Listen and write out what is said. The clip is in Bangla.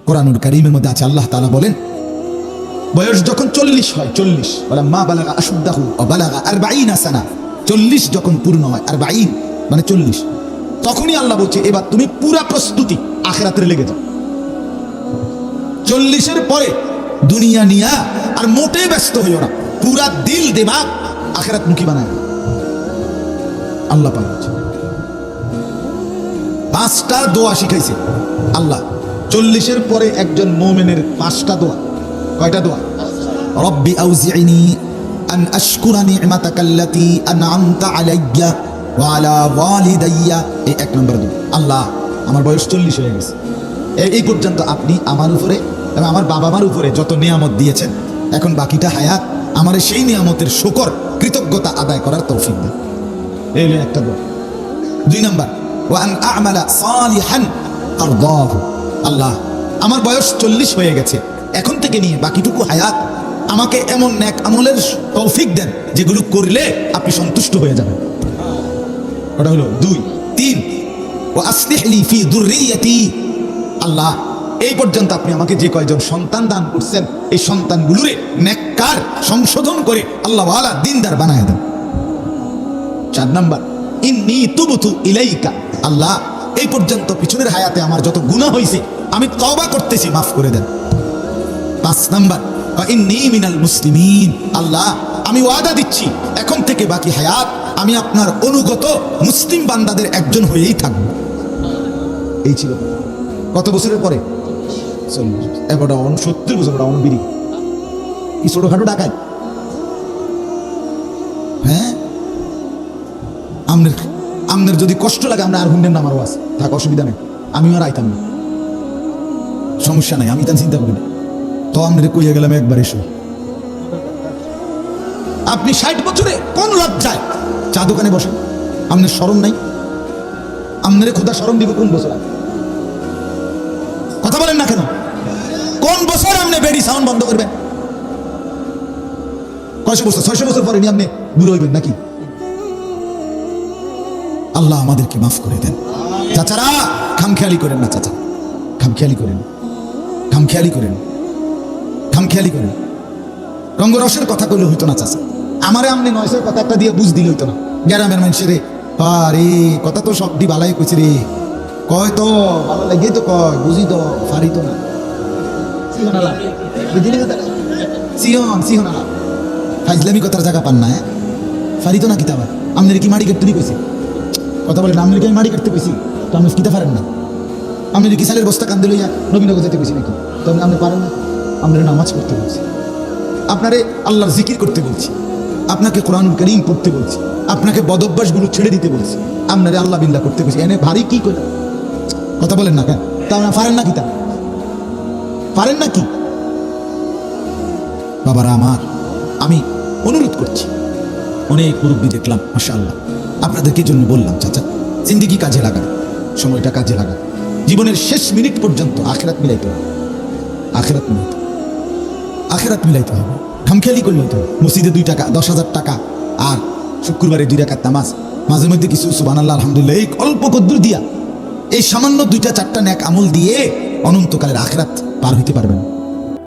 কোরআনুল কারীমের মধ্যে আছে, আল্লাহ তাআলা বলেন বয়স যখন 40 হয়, 40 বলে মা বালাগা আশুদ্দাহু ওয়া বালাগা 40 সানা, 40 যখন পূর্ণ হয়, 40 মানে 40, তখনই আল্লাহ বলছে এবার তুমি পুরা প্রস্তুতি আখিরাতে লেগে যাও। 40-এর পরে দুনিয়া নিয়া আর মোটে ব্যস্ত হইও না, পুরা দিল দিমাগ আখিরাত মুখী বানায় আল্লাহ পাক। 5টা দোয়া শিখাইছে আল্লাহ। 40-এর পরে একজন মুমিনের 5টা দোয়া। কয়টা দোয়া? রব্বি আউজি'নি আন আশকুরা নি'মাতাকাল্লাতী আন'আমতা আলাইয়া ওয়া আলা ওয়ালিদাইয়া, এই 1 নম্বর দোয়া। আল্লাহ আমার বয়স 40 হয়ে গেছে, এই পর্যন্ত আপনি আমার উপরে এবং আমার বাবা মার উপরে যত নিয়ামত দিয়েছেন, এখন বাকিটা হায়াত আমার সেই নিয়ামতের শুকর কৃতজ্ঞতা আদায় করার তৌফিক দেন। এই হলো একটা দোয়া। 2 নম্বর ওয়া আন আ'মালা সালিহান তারদাহু, আল্লাহ আমার বয়স 40 হয়ে গেছে, এখন থেকে নিয়ে বাকিটুকু হায়াত আমাকে এমন নেক আমলের তৌফিক দেন যেগুলো করলে আপনি সন্তুষ্ট হয়ে যাবেন। ওটা হলো 2। 3 ওয়া আসলিহ লি ফি যুররিয়াতি, আল্লাহ এই পর্যন্ত আপনি আমাকে যে কয়জন সন্তান দান করছেন, এই সন্তানগুলোরে নেককার সংশোধন করে আল্লাহ ওয়ালা দিনদার বানায় দেন। 4 নাম্বার ইন্নী তুবতু ইলাইকা, আল্লাহ এই পর্যন্ত পিছনের হায়াতে আমার যত গুনাহ হয়েছে আমি তওবা করতেছি, মাফ করে দেন। 5 নাম্বার ইন্নী মিনাল মুসলিমিন, আল্লাহ আমি ওয়াদা দিচ্ছি এখন থেকে বাকি হায়াত আমি আপনার অনুগত মুসলিম বান্দাদের একজন হয়েই থাকব। এই ছিল কত বছরের পরে? 40। এবার 70 বছর বিড়ি কি ছোটখাটো ডাকায়? হ্যাঁ, আমনের যদি কষ্ট লাগে আমরা আর হুন্ডের নামারও আছে, থাক অসুবিধা নেই, আমিও আর আইতাম না, সমস্যা নাই, আমি তা চিন্তা করি না। তো আমরা কইয়া গেলাম একবার এসো। আপনি 60 বছরে কোন লজ্জায় চা দোকানে বসেন? আপনার শরম নাই? আপনার খোদা শরম দিব কোন বছর? কথা বলেন না কেন? কোন বছর আপনি বেডি সাউন্ড বন্ধ করবেন? কয়শো বছর? 600 বছর পরে আপনি বুড়ো হইবেন নাকি? আল্লাহ আমাদেরকে মাফ করে দেন। চাচারা খামখেয়ালি করেন না, চাচা খামখেয়ালি করেন, খামখেয়ালি করেন, খামখেয়ালি করেন। রঙ্গরসের কথা কইলে হইতো না চাচা, আমারে আমনে 900 কথা একটা দিয়ে বুঝ দিলে হইতো না। গ্রামের মানুষের আরে কথা তো সব দি বালাই কইছে রে, কয় তো ভালো লাগে তো কয়, বুঝি তো ফারি তো না। ফাইজলামি কথার জায়গা পান না, ফারি তো না কিতাব। আপনার কি মাড়ি কাটতে কইছি? কথা বলেন, আপনার কি আমি মাড়ি কাটতে কইছি? তো আপনি কিতা পারেন না? আপনি কি সালের বস্তা কান্দে লইয়া নবীনগর যেতে কইছি নাকি? তো আপনি পারেন না? আপনার নামাজ পড়তে বলছি, আপনারে আল্লাহর জিকির করতে বলছি, আপনাকে কোরআনুল কারীম পড়তে বলছি, আপনাকে বদভ্যাসগুলো ছেড়ে দিতে বলছি, আপনারে আল্লাহ বিল্লাহ করতে বলছি। এনে ভারী কি করে? কথা বলেন না কেন? তা আপনারা পারেন না কি? তা পারেন না কি? বাবারা আমার, আমি অনুরোধ করছি, অনেক মুরব্বী দেখলাম মাশাআল্লাহ, আপনাদেরকে জন্য বললাম চাচা জিন্দেগি কাজে লাগান, সময়টা কাজে লাগান, জীবনের শেষ মিনিট পর্যন্ত আখিরাত মিলাইতে হবে, আখিরাত মিলাইতে, আখিরাত মিলাইতে হবে। খামখেয়ালি করলে হইতে হবে। মসজিদে 2 টাকা 10,000 টাকা আর শুক্রবারে 2 রাকাত নামাজ, মাঝে মধ্যে কিছু সুবহানাল্লাহ আলহামদুলিল্লাহ, এই অল্প কদ্দুর দিয়া, এই সামান্য 2টা 4টা নেক আমল দিয়ে অনন্তকালের আখিরাত পার হইতে পারবেন।